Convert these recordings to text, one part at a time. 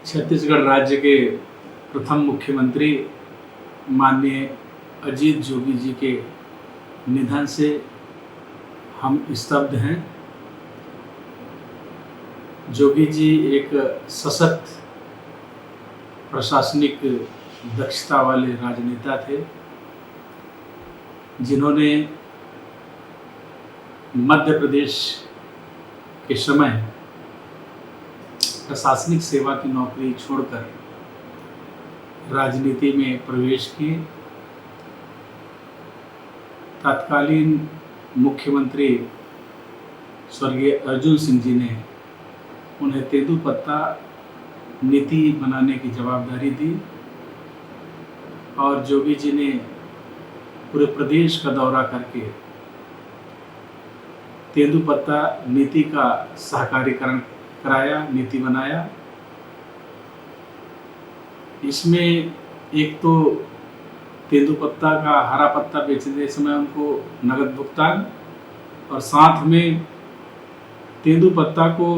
छत्तीसगढ़ राज्य के प्रथम मुख्यमंत्री माननीय अजीत जोगी जी के निधन से हम स्तब्ध हैं। जोगी जी एक सशक्त प्रशासनिक दक्षता वाले राजनेता थे, जिन्होंने मध्य प्रदेश के समय प्रशासनिक सेवा की नौकरी छोड़कर राजनीति में प्रवेश किए। तत्कालीन मुख्यमंत्री स्वर्गीय अर्जुन सिंह जी ने उन्हें तेंदूपत्ता नीति बनाने की जवाबदारी दी और जोगी जी ने पूरे प्रदेश का दौरा करके तेंदूपत्ता नीति का सहकारीकरण कराया, नीति बनाया। इसमें एक तो तेंदूपत्ता का हरा पत्ता बेचते समय उनको नगद भुगतान और साथ में तेंदूपत्ता को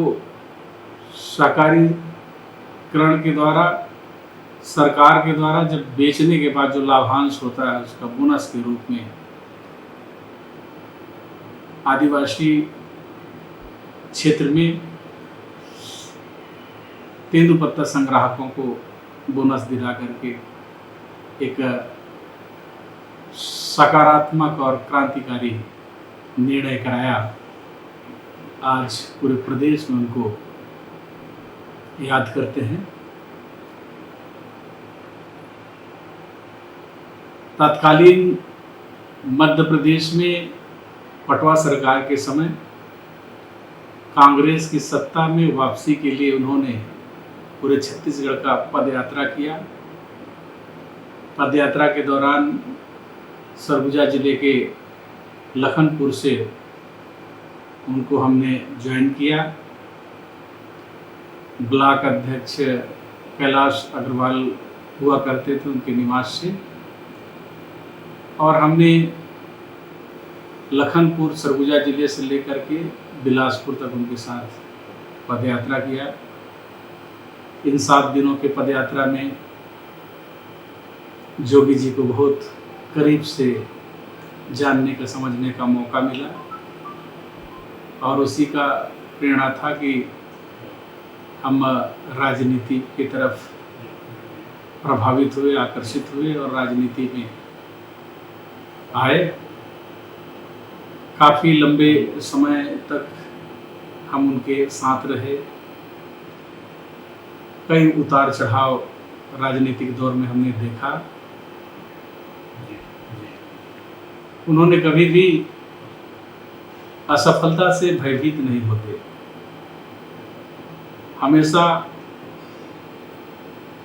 सहकारीकरण के द्वारा सरकार के द्वारा जब बेचने के बाद जो लाभांश होता है उसका बोनस के रूप में आदिवासी क्षेत्र में तेंदूपत्ता संग्राहकों को बोनस दिला करके एक सकारात्मक और क्रांतिकारी निर्णय कराया। आज पूरे प्रदेश में उनको याद करते हैं। तत्कालीन मध्य प्रदेश में पटवा सरकार के समय कांग्रेस की सत्ता में वापसी के लिए उन्होंने पूरे छत्तीसगढ़ का पदयात्रा किया। पदयात्रा के दौरान सरगुजा जिले के लखनपुर से उनको हमने ज्वाइन किया। ब्लॉक अध्यक्ष कैलाश अग्रवाल हुआ करते थे उनके निवास से, और हमने लखनपुर सरगुजा जिले से लेकर के बिलासपुर तक उनके साथ पदयात्रा किया। इन 7 दिनों के पदयात्रा में जोगी जी को बहुत करीब से जानने का, समझने का मौका मिला और उसी का प्रेरणा था कि हम राजनीति की तरफ प्रभावित हुए, आकर्षित हुए और राजनीति में आए। काफ़ी लंबे समय तक हम उनके साथ रहे। कई उतार चढ़ाव राजनीतिक दौर में हमने देखा। उन्होंने कभी भी असफलता से भयभीत नहीं होते, हमेशा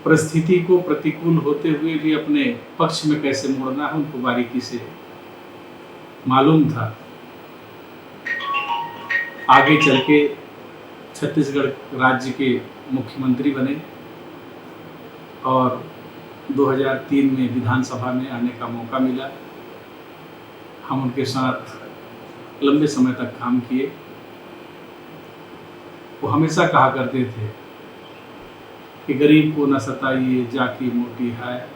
परिस्थिति को प्रतिकूल होते हुए भी अपने पक्ष में कैसे मोड़ना है उनको बारीकी से मालूम था। आगे चल के छत्तीसगढ़ राज्य के मुख्यमंत्री बने और 2003 में विधानसभा में आने का मौका मिला। हम उनके साथ लंबे समय तक काम किए। वो हमेशा कहा करते थे कि गरीब को न सताइए जाकी मोटी है,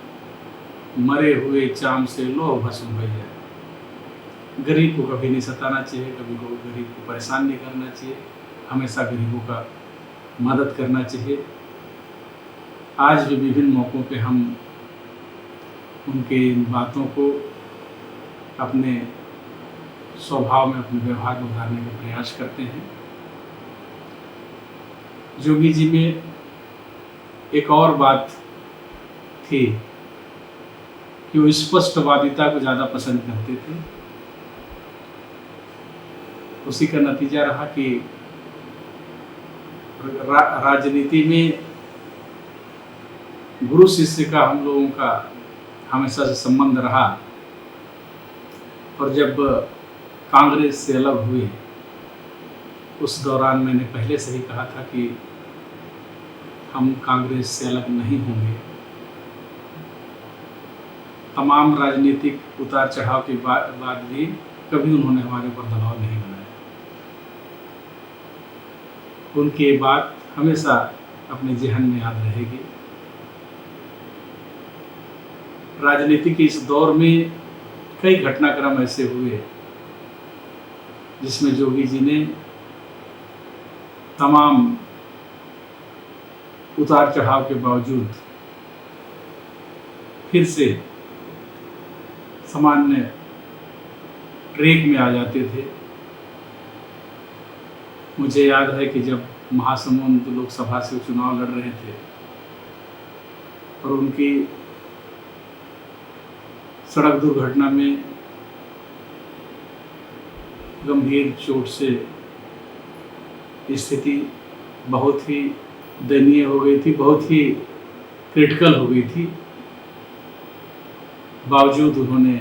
मरे हुए चाम से लो भस्म भैया। गरीब को कभी नहीं सताना चाहिए, कभी को गरीब को परेशान नहीं करना चाहिए, हमेशा गरीबों का मदद करना चाहिए। आज भी विभिन्न मौक़ों पे हम उनके इन बातों को अपने स्वभाव में, अपने व्यवहार में उतारने का प्रयास करते हैं। जोगी जी में एक और बात थी कि वो स्पष्टवादिता को ज़्यादा पसंद करते थे। उसी का नतीजा रहा कि राजनीति में गुरु शिष्य का हम लोगों का हमेशा से संबंध रहा, और जब कांग्रेस से अलग हुए उस दौरान मैंने पहले से ही कहा था कि हम कांग्रेस से अलग नहीं होंगे। तमाम राजनीतिक उतार चढ़ाव के बाद भी कभी उन्होंने हमारे ऊपर दबाव नहीं बनाया। उनकी बात हमेशा अपने जहन में याद रहेगी। राजनीति के इस दौर में कई घटनाक्रम ऐसे हुए जिसमें जोगी जी ने तमाम उतार चढ़ाव के बावजूद फिर से सामान्य ट्रैक में आ जाते थे। मुझे याद है कि जब महासमुंद लोकसभा से चुनाव लड़ रहे थे और उनकी सड़क दुर्घटना में गंभीर चोट से स्थिति बहुत ही दयनीय हो गई थी, बहुत ही क्रिटिकल हो गई थी। बावजूद उन्होंने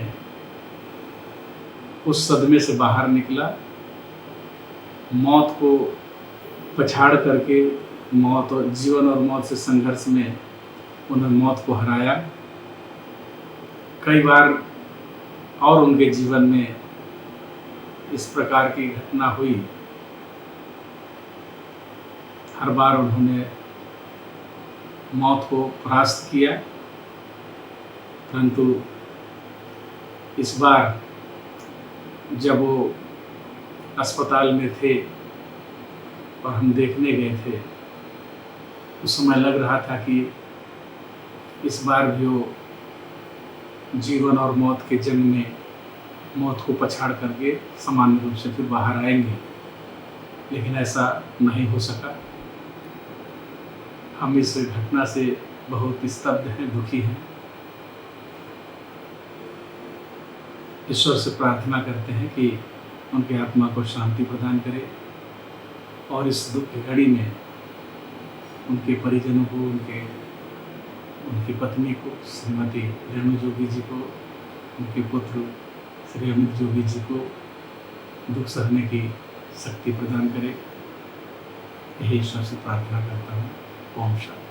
उस सदमे से बाहर निकला, मौत को पछाड़ करके मौत और जीवन और मौत से संघर्ष में उन्होंने मौत को हराया। कई बार और उनके जीवन में इस प्रकार की घटना हुई, हर बार उन्होंने मौत को परास्त किया, परंतु इस बार जब वो अस्पताल में थे और हम देखने गए थे, उस समय लग रहा था कि इस बार भी वो जीवन और मौत के जंग में मौत को पछाड़ करके सामान्य रूप से फिर बाहर आएंगे, लेकिन ऐसा नहीं हो सका। हम इस घटना से बहुत स्तब्ध हैं, दुखी हैं। ईश्वर से प्रार्थना करते हैं कि उनकी आत्मा को शांति प्रदान करे और इस दुख की घड़ी में उनके परिजनों को, उनकी पत्नी को श्रीमती रेणु जोगी जी को, उनके पुत्र श्री अमित जोगी जी को दुख सहने की शक्ति प्रदान करे। यही ईश्वर से प्रार्थना करता हूँ। ओम शांति।